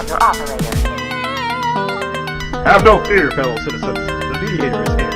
call your operator. Have no fear, fellow citizens. The Mediator is here.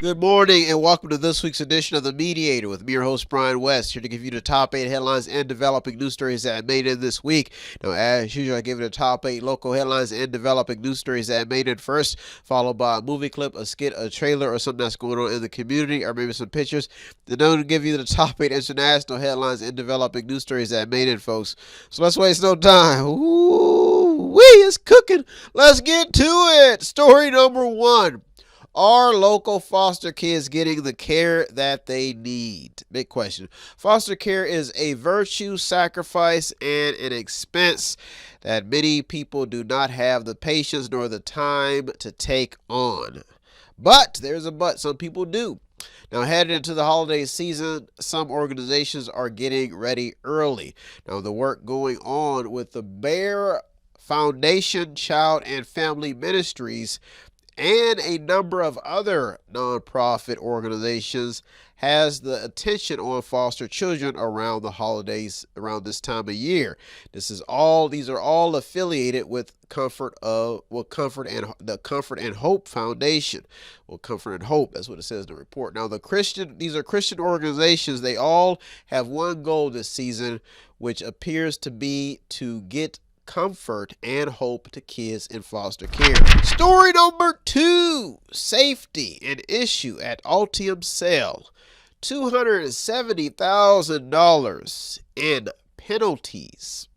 Good morning and welcome to this week's edition of The Mediator with me, your host, Brian West, here to give you the top 8 headlines and developing news stories that made in this week. Now, as usual, I give you the top 8 local headlines and developing news stories that made in first, followed by a movie clip, a skit, a trailer, or something that's going on in the community, or maybe some pictures. Then I'm going to give you the top 8 international headlines and developing news stories that made in, folks. So let's waste no time. Ooh, it's cooking. Let's get to it. Story number 1. Are local foster kids getting the care that they need? Big question. Foster care is a virtue, sacrifice, and an expense that many people do not have the patience nor the time to take on. But, there's a but, some people do. Now, headed into the holiday season, some organizations are getting ready early. Now, the work going on with the Bear Foundation, Child and Family Ministries, and a number of other nonprofit organizations has the attention on foster children around the holidays, around this time of year. These are all affiliated with the Comfort and Hope Foundation. Well, Comfort and Hope, that's what it says in the report. Now, these are Christian organizations. They all have one goal this season, which appears to be to get comfort and hope to kids in foster care. Story number 2. Safety, an issue at Altium Cell. $270,000 in penalties.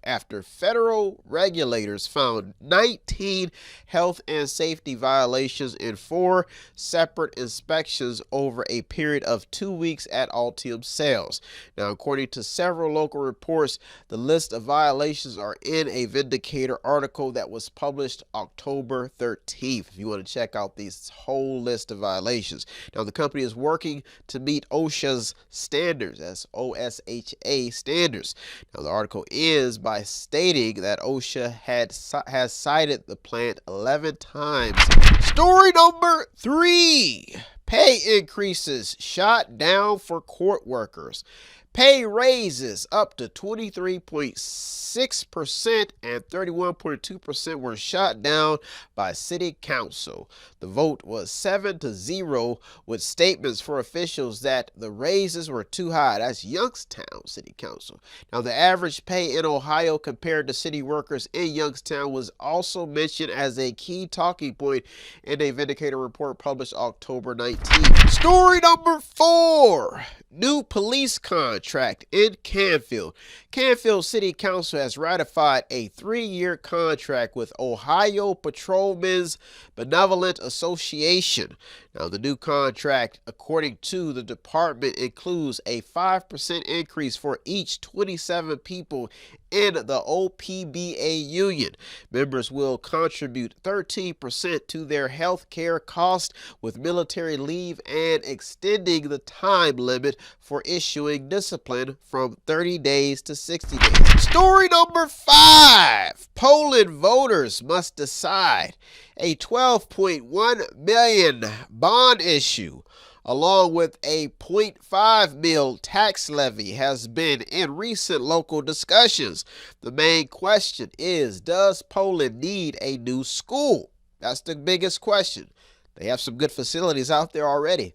After federal regulators found 19 health and safety violations in 4 separate inspections over a period of 2 weeks at Altium Cells. Now, according to several local reports, the list of violations are in a Mediator article that was published October 13th. If you want to check out this whole list of violations. Now, the company is working to meet OSHA's standards. That's OSHA standards. Now, the article ends by stating that OSHA has cited the plant 11 times. Story number 3. Pay increases shot down for court workers. Pay raises up to 23.6% and 31.2% were shot down by City Council. The vote was 7-0 with statements for officials that the raises were too high. That's Youngstown City Council. Now, the average pay in Ohio compared to city workers in Youngstown was also mentioned as a key talking point in a Mediator report published October 19th. Story number 4. New police contract in Canfield. Canfield City Council has ratified a 3-year contract with Ohio Patrolmen's Benevolent Association. Now, the new contract, according to the department, includes a 5% increase for each 27 people in the OPBA union. Members will contribute 13% to their health care costs with military leave and extending the time limit for issuing discipline from 30 days to 60 days. Story number 5. Poland voters must decide. A $12.1 million bond issue along with a $0.5 million tax levy has been in recent local discussions. The main question is, does Poland need a new school? That's the biggest question. They have some good facilities out there already.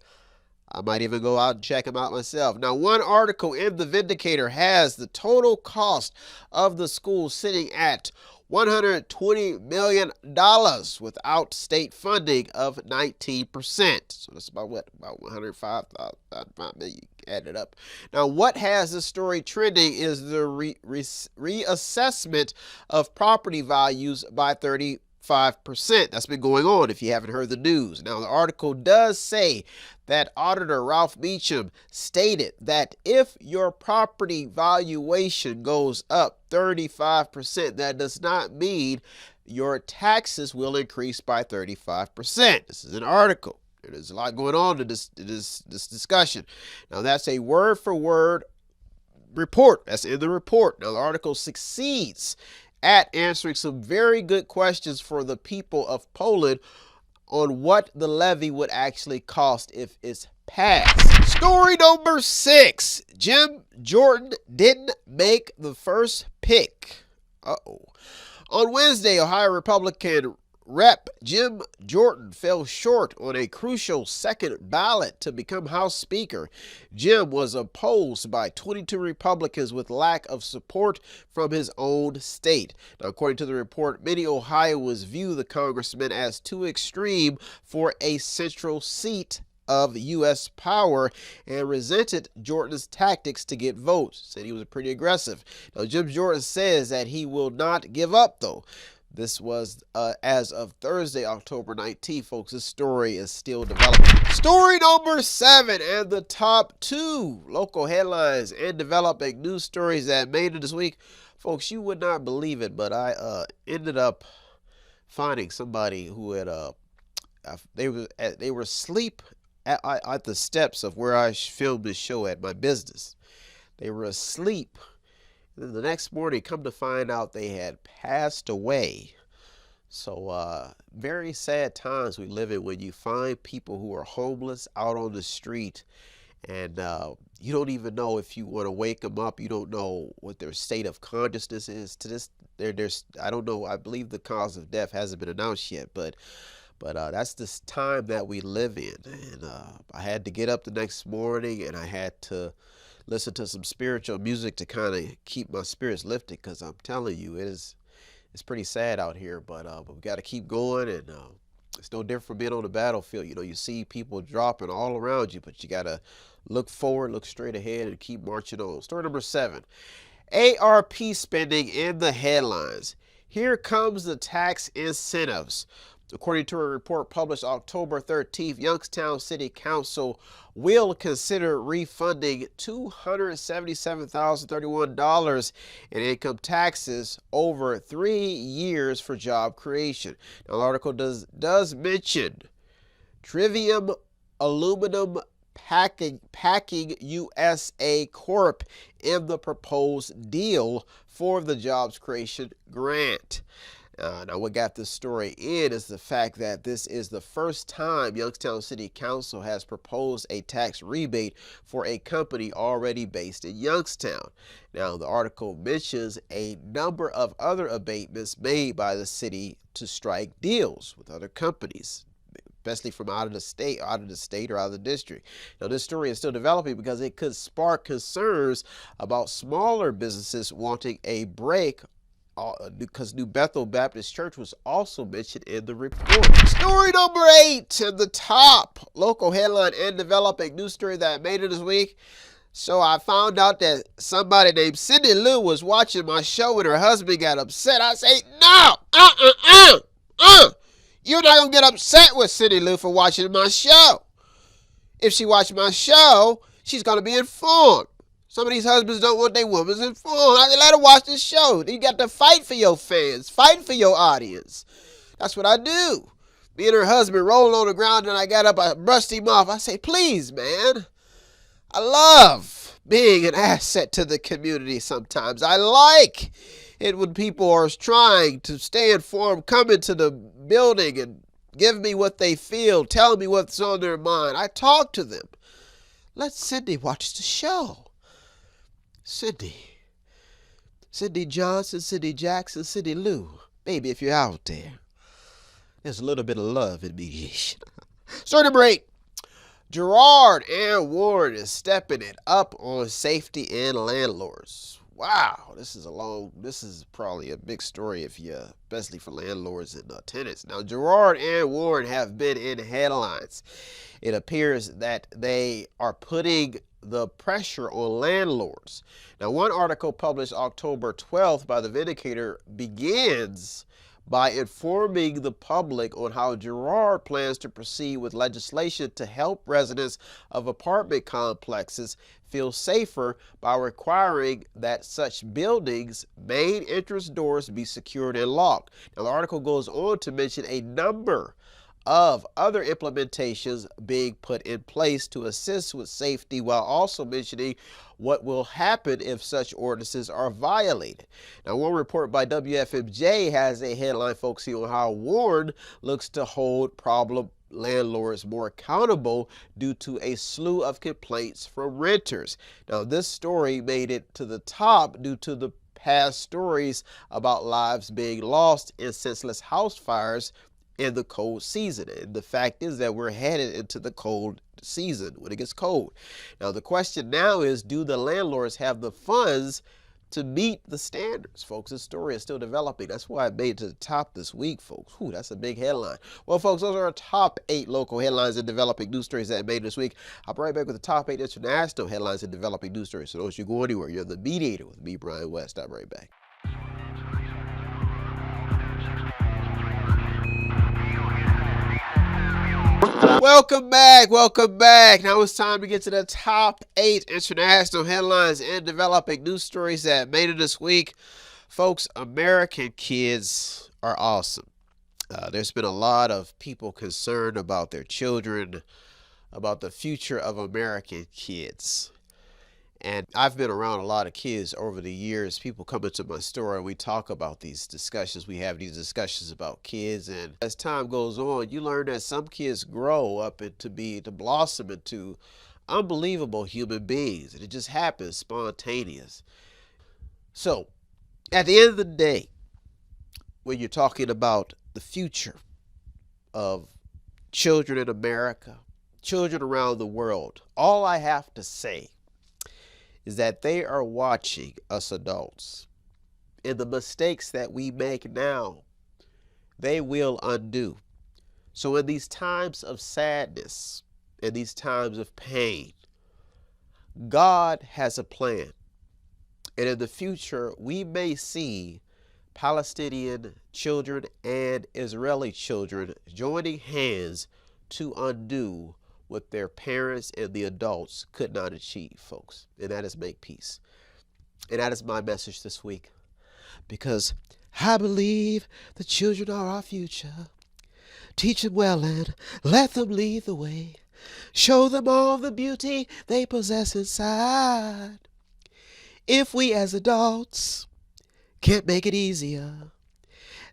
I might even go out and check them out myself. Now, one article in the Mediator has the total cost of the school sitting at $120 million without state funding of 19%. So that's about what? About $105 million added up. Now, what has this story trending is the reassessment of property values by 35%. That's been going on if you haven't heard the news. Now, the article does say that Auditor Ralph Meacham stated that if your property valuation goes up 35%, that does not mean your taxes will increase by 35%. This is an article. There's a lot going on in this discussion. Now, that's a word-for-word report. That's in the report. Now, the article succeeds at answering some very good questions for the people of Poland on what the levy would actually cost if it's passed. Story number 6. Jim Jordan didn't make the first pick. On Wednesday, Ohio Republican Rep. Jim Jordan fell short on a crucial second ballot to become House Speaker. Jim was opposed by 22 Republicans with lack of support from his own state. Now, according to the report, many Ohioans view the congressman as too extreme for a central seat of U.S. power and resented Jordan's tactics to get votes. Said he was pretty aggressive. Now, Jim Jordan says that he will not give up, though. This was as of Thursday, October 19th, folks. This story is still developing. Story number 7 and the top 2 local headlines and developing news stories that made it this week. Folks, you would not believe it, but I ended up finding somebody who had they were asleep at the steps of where I filmed this show at my business. They were asleep. And then the next morning, come to find out they had passed away. So very sad times we live in when you find people who are homeless out on the street, and you don't even know if you want to wake them up. You don't know what their state of consciousness is. To this, there's I don't know. I believe the cause of death hasn't been announced yet, but that's this time that we live in. And I had to get up the next morning, and I had to listen to some spiritual music to kind of keep my spirits lifted, because I'm telling you, it's pretty sad out here. But we got to keep going, and it's no different from being on the battlefield. You know, you see people dropping all around you, but you got to look forward, look straight ahead, and keep marching on. Story number 7, ARP spending in the headlines. Here comes the tax incentives. According to a report published October 13th, Youngstown City Council will consider refunding $277,031 in income taxes over 3 years for job creation. Now, the article does mention Trivium Aluminum Packing USA Corp. in the proposed deal for the jobs creation grant. Now, what got this story in is the fact that this is the first time Youngstown City Council has proposed a tax rebate for a company already based in Youngstown. Now, the article mentions a number of other abatements made by the city to strike deals with other companies, especially from out of the state or out of the district. Now, this story is still developing because it could spark concerns about smaller businesses wanting a break, because New Bethel Baptist Church was also mentioned in the report. Story number 8, and the top local headline and developing news story that made it this week. So I found out that somebody named Cindy Lou was watching my show and her husband got upset. I say, no, you're not going to get upset with Cindy Lou for watching my show. If she watched my show, she's going to be informed. Some of these husbands don't want their women informed. I let her watch this show. You got to fight for your fans, fight for your audience. That's what I do. Me and her husband rolling on the ground, and I got up, I brushed him off. I say, please, man. I love being an asset to the community sometimes. I like it when people are trying to stay informed, come into the building and give me what they feel, tell me what's on their mind. I talk to them. Let Cindy watch the show. Cindy Johnson, Cindy Jackson, Cindy Lou. Baby, if you're out there, there's a little bit of love in mediation. Story number 8. Gerard and Warren is stepping it up on safety and landlords. Wow, this is probably a big story especially for landlords and tenants. Now, Gerard and Warren have been in headlines. It appears that they are putting the pressure on landlords. Now, one article published October 12th by the Mediator begins by informing the public on how Gerard plans to proceed with legislation to help residents of apartment complexes feel safer by requiring that such buildings' main entrance doors be secured and locked. Now, the article goes on to mention a number of other implementations being put in place to assist with safety, while also mentioning what will happen if such ordinances are violated. Now, one report by WFMJ has a headline focusing on how Warren looks to hold problem landlords more accountable due to a slew of complaints from renters. Now, this story made it to the top due to the past stories about lives being lost in senseless house fires in the cold season. And the fact is that we're headed into the cold season when it gets cold. Now, the question now is, do the landlords have the funds to meet the standards, folks? This story is still developing. That's why it made it to the top this week, folks. Whew, that's a big headline. Well, folks, those are our top 8 local headlines and developing news stories that made this week. I'll be right back with the top 8 international headlines and developing news stories. So don't you go anywhere. You're the Mediator with me, Brian West. I'll be right back. Welcome back. Welcome back. Now it's time to get to the top 8 international headlines and developing news stories that made it this week. Folks, American kids are awesome. There's been a lot of people concerned about their children, about the future of American kids. And I've been around a lot of kids over the years. People come into my store and we talk about these discussions. We have these discussions about kids. And as time goes on, you learn that some kids grow up to blossom into unbelievable human beings. And it just happens spontaneous. So at the end of the day, when you're talking about the future of children in America, children around the world, all I have to say is that they are watching us adults. And the mistakes that we make now, they will undo. So in these times of sadness, in these times of pain, God has a plan. And in the future, we may see Palestinian children and Israeli children joining hands to undo what their parents and the adults could not achieve, folks. And that is make peace. And that is my message this week. Because I believe the children are our future. Teach them well and let them lead the way. Show them all the beauty they possess inside. If we as adults can't make it easier,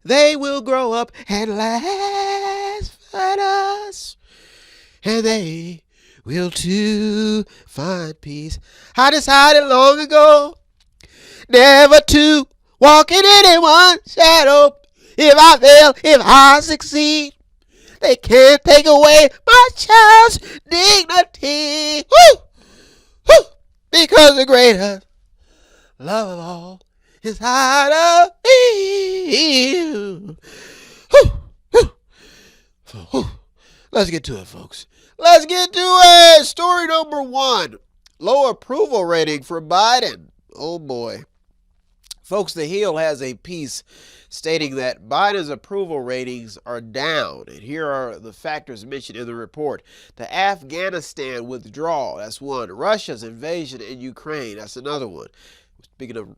they will grow up and laugh at us. And they will too find peace. I decided long ago never to walk in anyone's shadow. If I fail, if I succeed, they can't take away my child's dignity. Woo! Woo! Because the greatest love of all is inside of me. Woo! Woo! Woo! Let's get to it, folks. Let's get to it. Story number 1. Low approval rating for Biden. Oh, boy. Folks, The Hill has a piece stating that Biden's approval ratings are down. And here are the factors mentioned in the report. The Afghanistan withdrawal, that's one. Russia's invasion in Ukraine, that's another one. Speaking of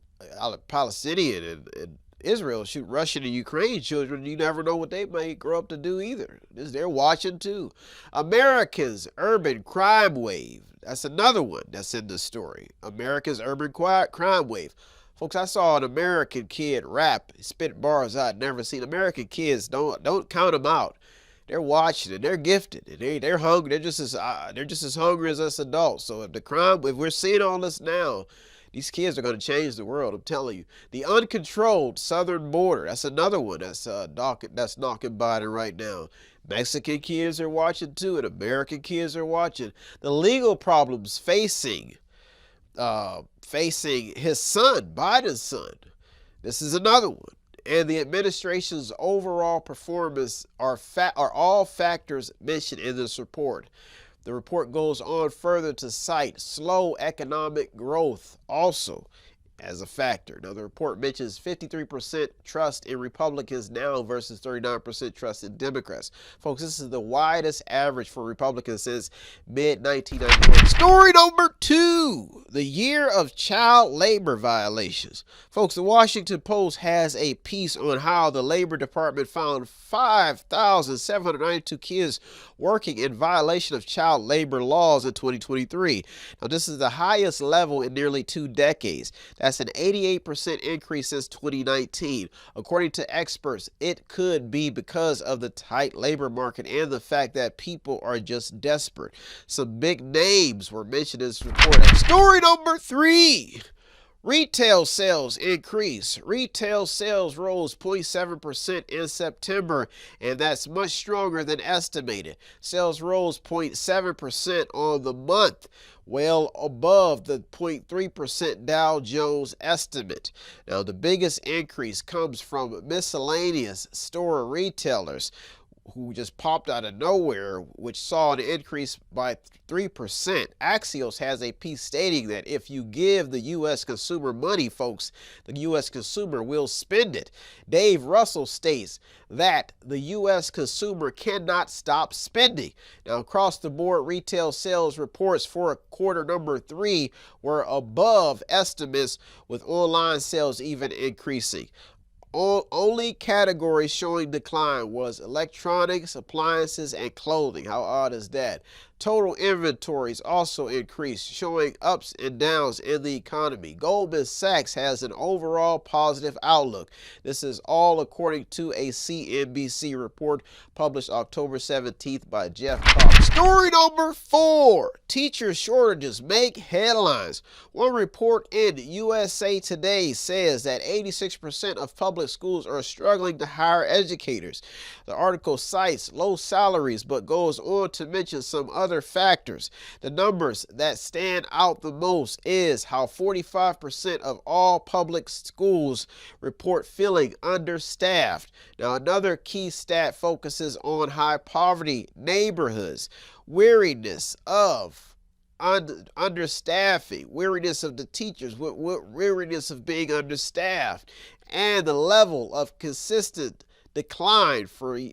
Palestinian and Israel, shoot, Russian and Ukraine children, you never know what they may grow up to do either. They're watching too. America's urban crime wave. That's another one that's in the story. America's urban crime wave. Folks, I saw an American kid rap, spit bars I'd never seen. American kids, don't count them out. They're watching and they're gifted and they're hungry. They're just as hungry as us adults. So if we're seeing all this now, these kids are going to change the world, I'm telling you. The uncontrolled southern border, that's another one that's knocking Biden right now. Mexican kids are watching too, and American kids are watching. The legal problems facing his son, Biden's son. This is another one. And the administration's overall performance are all factors mentioned in this report. The report goes on further to cite slow economic growth also as a factor. Now, the report mentions 53% trust in Republicans now versus 39% trust in Democrats. Folks, this is the widest average for Republicans since mid-1991. Story number 2, the year of child labor violations. Folks, the Washington Post has a piece on how the Labor Department found 5,792 kids working in violation of child labor laws in 2023. Now, this is the highest level in nearly 2 decades. That's an 88% increase since 2019. According to experts, it could be because of the tight labor market and the fact that people are just desperate. Some big names were mentioned in this report. Story number 3. Retail sales increase. Retail sales rose 0.7% in September, and that's much stronger than estimated. Sales rose 0.7% on the month, well above the 0.3% Dow Jones estimate. Now, the biggest increase comes from miscellaneous store retailers who just popped out of nowhere, which saw an increase by 3%. Axios has a piece stating that if you give the U.S. consumer money, folks, the U.S. consumer will spend it. Dave Russell states that the U.S. consumer cannot stop spending. Now, across the board, retail sales reports for quarter number 3 were above estimates, with online sales even increasing. Only categories showing decline was electronics, appliances, and clothing. How odd is that? Total inventories also increased, showing ups and downs in the economy. Goldman Sachs has an overall positive outlook. This is all according to a CNBC report published October 17th by Jeff Cox. Story number 4. Teacher shortages make headlines. One report in USA Today says that 86% of public schools are struggling to hire educators. The article cites low salaries but goes on to mention some other factors. The numbers that stand out the most is how 45% of all public schools report feeling understaffed. Now, another key stat focuses on high poverty neighborhoods, weariness of understaffing, weariness of the teachers, weariness of being understaffed, and the level of consistent decline from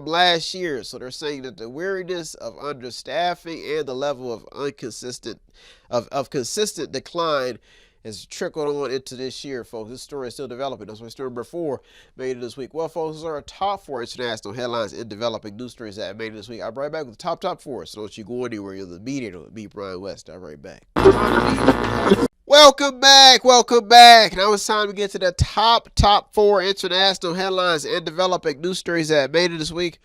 last year. So they're saying that the weariness of understaffing and the level of consistent decline has trickled on into this year, folks. This story is still developing. That's why story number 4 made it this week. Well, folks, those are our top 4 international headlines in developing news stories that made it this week. I'll be right back with the top 4. So don't you go anywhere. You're the Mediator with me, Brian West. I'll be right back. Welcome back. Now it's time to get to the top 4 international headlines and developing news stories that made it this week.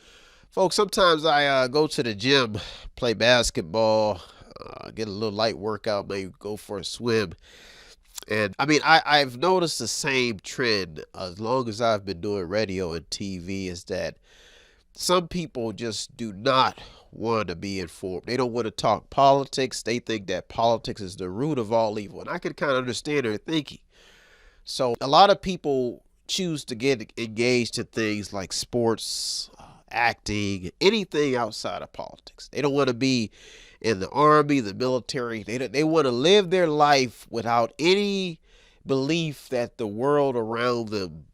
Folks, sometimes I go to the gym, play basketball, get a little light workout, maybe go for a swim. And I mean, I've noticed the same trend as long as I've been doing radio and TV, is that some people just do not want to be informed. They don't want to talk politics. They think that politics is the root of all evil. And I can kind of understand their thinking. So a lot of people choose to get engaged in things like sports, acting, anything outside of politics. They don't want to be in the army, the military. They want to live their life without any belief that the world around them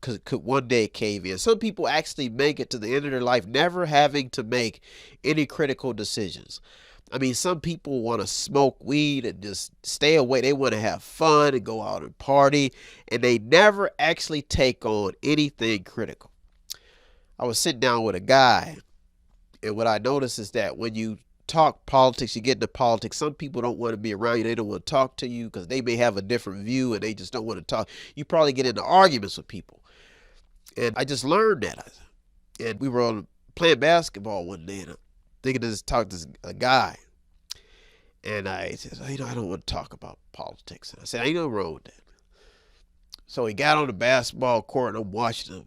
could one day cave in. Some people actually make it to the end of their life never having to make any critical decisions. I mean, some people want to smoke weed and just stay away. They want to have fun and go out and party, and they never actually take on anything critical. I was sitting down with a guy, and what I noticed is that when you talk politics, you get into politics, some people don't want to be around you. They don't want to talk to you because they may have a different view and they just don't want to talk. You probably get into arguments with people. And I just learned that. And we were playing basketball one day, and I'm thinking to just talk to a guy. And I said, I don't want to talk about politics. And I said, ain't no wrong with that. So he got on the basketball court, and I'm watching him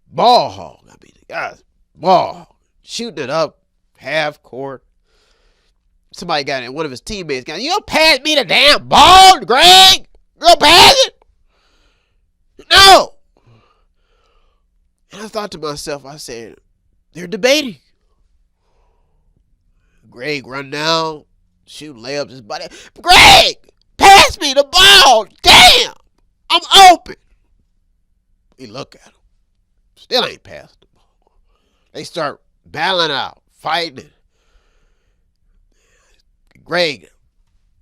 ball hog. I mean, the guy's ball hog, shooting it up, half court. Somebody got in, one of his teammates got, you don't pass me the damn ball, Greg. You don't pass it? No. And I thought to myself, I said, they're debating. Greg run down, shoot layups his body. Greg, pass pass me the ball. Damn, I'm open. He look at him. Still ain't passed the ball. They start battling out, fighting. Greg,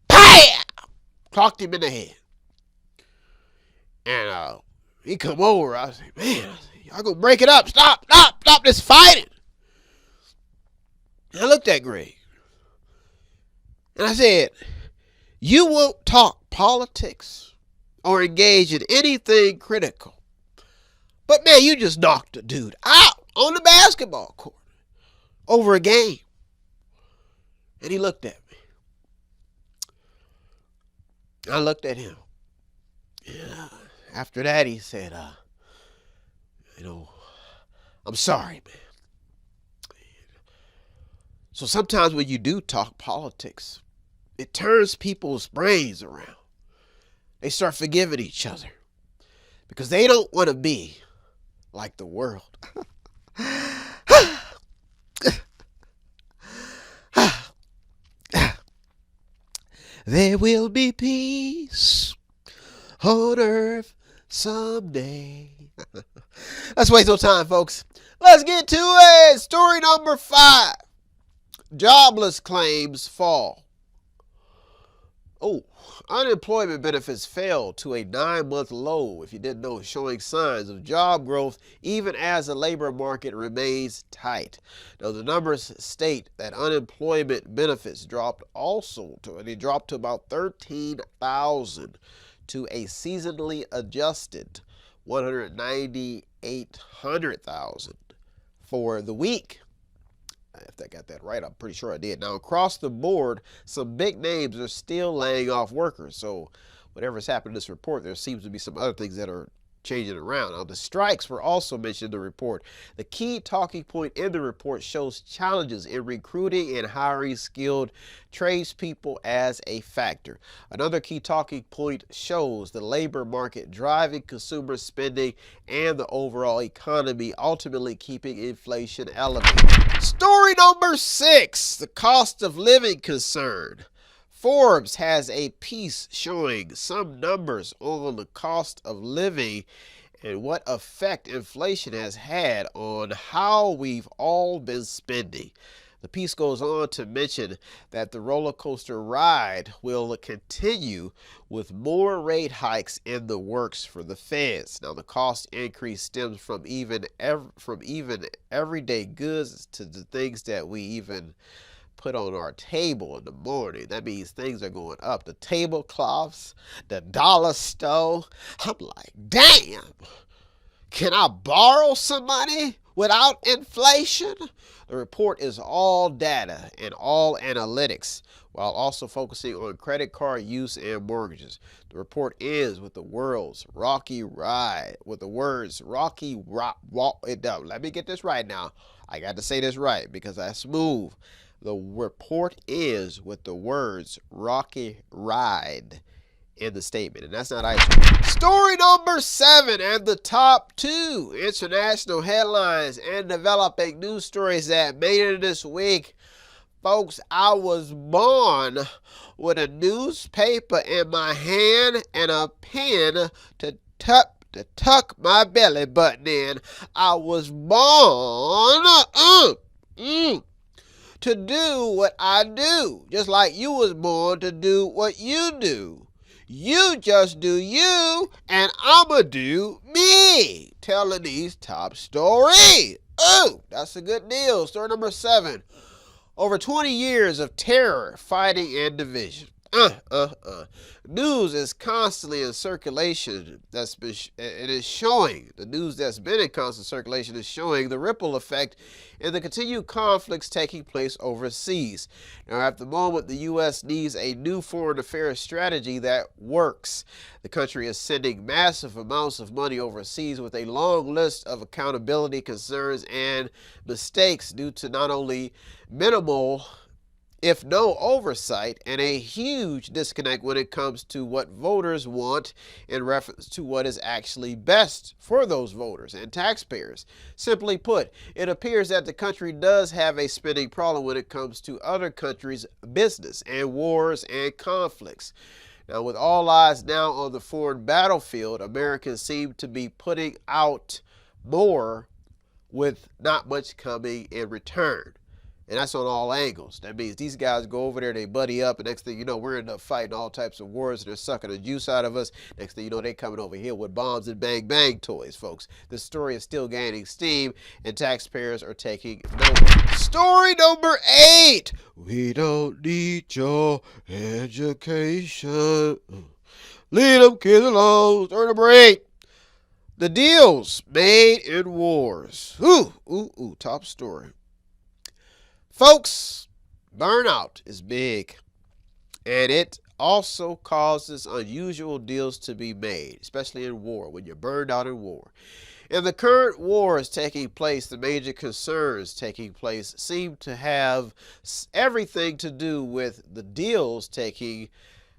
bam, clocked him in the head. And he come over. I say, man, y'all gonna break it up. Stop this fighting. And I looked at Greg. And I said, you won't talk politics or engage in anything critical. But man, you just knocked a dude out on the basketball court over a game. And he looked at me. I looked at him. Yeah. After that, he said, I'm sorry, man. So sometimes when you do talk politics, it turns people's brains around. They start forgiving each other because they don't want to be like the world. There will be peace on earth someday. Let's waste no time, folks. Let's get to it. Story number 5. Jobless claims fall. Unemployment benefits fell to a 9-month low, if you didn't know, showing signs of job growth even as the labor market remains tight. Now, the numbers state that unemployment benefits dropped to about 13,000 to a seasonally adjusted 198,000 for the week. If I got that right, I'm pretty sure I did. Now, across the board, some big names are still laying off workers. So whatever's happened in this report, there seems to be some other things that are changing around. Now, the strikes were also mentioned in the report. The key talking point in the report shows challenges in recruiting and hiring skilled tradespeople as a factor. Another key talking point shows the labor market driving consumer spending and the overall economy, ultimately keeping inflation elevated. Story number 6, the cost of living concern. Forbes has a piece showing some numbers on the cost of living and what effect inflation has had on how we've all been spending. The piece goes on to mention that the roller coaster ride will continue with more rate hikes in the works for the feds. Now, the cost increase stems from even everyday goods to the things that we even put on our table in the morning. That means things are going up. The tablecloths, the dollar store. I'm like, damn, can I borrow some money without inflation? The report is all data and all analytics, while also focusing on credit card use and mortgages. The report ends with the words rocky ride. Let me get this right now. I got to say this right because that's smooth. The report ends with the words rocky ride in the statement, and that's not ice cream. Story number 7 and the top 2 international headlines and developing news stories that made it this week. Folks, I was born with a newspaper in my hand and a pen to tuck my belly button in. I was born to do what I do, just like you was born to do what you do. You just do you, and I'ma do me. Telling these top stories. Ooh, that's a good deal. Story number 7. Over 20 years of terror, fighting, and division. News is constantly in circulation. The news that's been in constant circulation is showing the ripple effect in the continued conflicts taking place overseas. Now, at the moment, the U.S. needs a new foreign affairs strategy that works. The country is sending massive amounts of money overseas with a long list of accountability concerns and mistakes due to not only minimal, if no oversight, and a huge disconnect when it comes to what voters want in reference to what is actually best for those voters and taxpayers. Simply put, it appears that the country does have a spending problem when it comes to other countries' business and wars and conflicts. Now, with all eyes now on the foreign battlefield, Americans seem to be putting out more with not much coming in return. And that's on all angles. That means these guys go over there, they buddy up, and next thing you know, we're end up fighting all types of wars, and they're sucking the juice out of us. Next thing you know, they coming over here with bombs and bang bang toys, folks. The story is still gaining steam, and taxpayers are taking note. Story number 8. We don't need your education. Leave them kids alone. Turn the break. The deals made in wars. Ooh, top story. Folks, burnout is big, and it also causes unusual deals to be made, especially in war, when you're burned out in war. In the current wars taking place, the major concerns taking place seem to have everything to do with the deals taking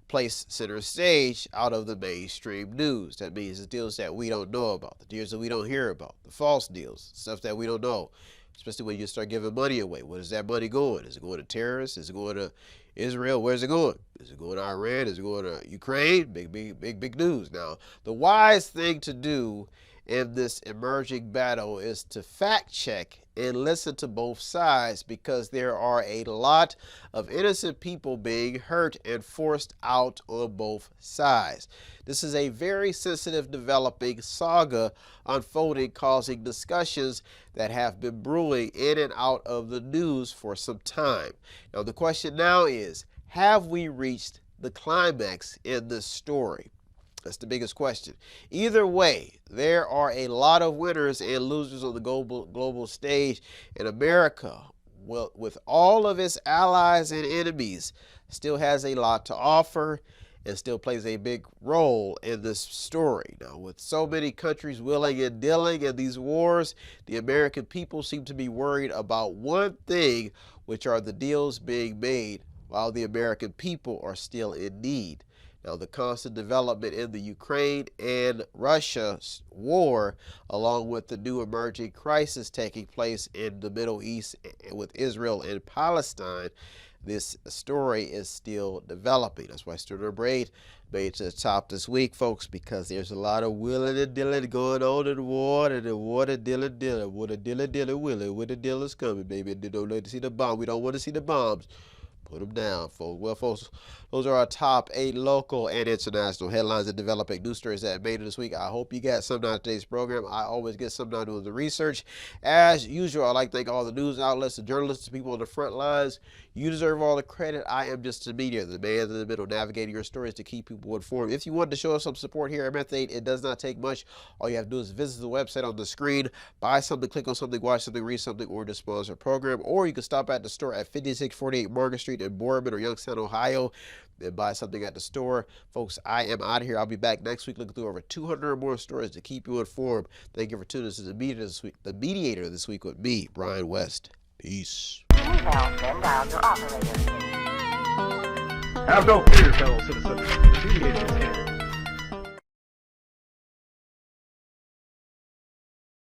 place center stage out of the mainstream news. That means the deals that we don't know about, the deals that we don't hear about, the false deals, stuff that we don't know. Especially when you start giving money away. Where is that money going? Is it going to terrorists? Is it going to Israel? Where's it going? Is it going to Iran? Is it going to Ukraine? Big news. Now, the wise thing to do in this emerging battle is to fact check and listen to both sides, because there are a lot of innocent people being hurt and forced out on both sides. This is a very sensitive developing saga unfolding, causing discussions that have been brewing in and out of the news for some time. Now, the question now is, have we reached the climax in this story? That's the biggest question. Either way, there are a lot of winners and losers on the global stage, and America, well, with all of its allies and enemies, still has a lot to offer and still plays a big role in this story. Now, with so many countries willing and dealing in these wars, the American people seem to be worried about one thing, which are the deals being made while the American people are still in need. Now, the constant development in the Ukraine and Russia war, along with the new emerging crisis taking place in the Middle East with Israel and Palestine, this story is still developing. That's why story number 8 made to the top this week, folks, because there's a lot of willing and dealing going on in the war, and the war the dealing, where the dealing willing, where the deal is coming, baby. They don't like to see the bomb. We don't want to see the bombs. Put them down, folks. Well, folks, those are our top 8 local and international headlines and developing news stories that made it this week. I hope you got something out of today's program. I always get something out of doing the research. As usual, I'd like to thank all the news outlets, the journalists, the people on the front lines. You deserve all the credit. I am just a mediator, the man in the middle, navigating your stories to keep people informed. If you want to show us some support here at Method 8, it does not take much. All you have to do is visit the website on the screen, buy something, click on something, watch something, read something, or to sponsor a program. Or you can stop at the store at 5648 Market Street in Boardman or Youngstown, Ohio, and buy something at the store. Folks, I am out of here. I'll be back next week looking through over 200 or more stories to keep you informed. Thank you for tuning in to the Mediator this week with me, Brian West. Peace. Have no fear, fellow citizens. The Mediator is here.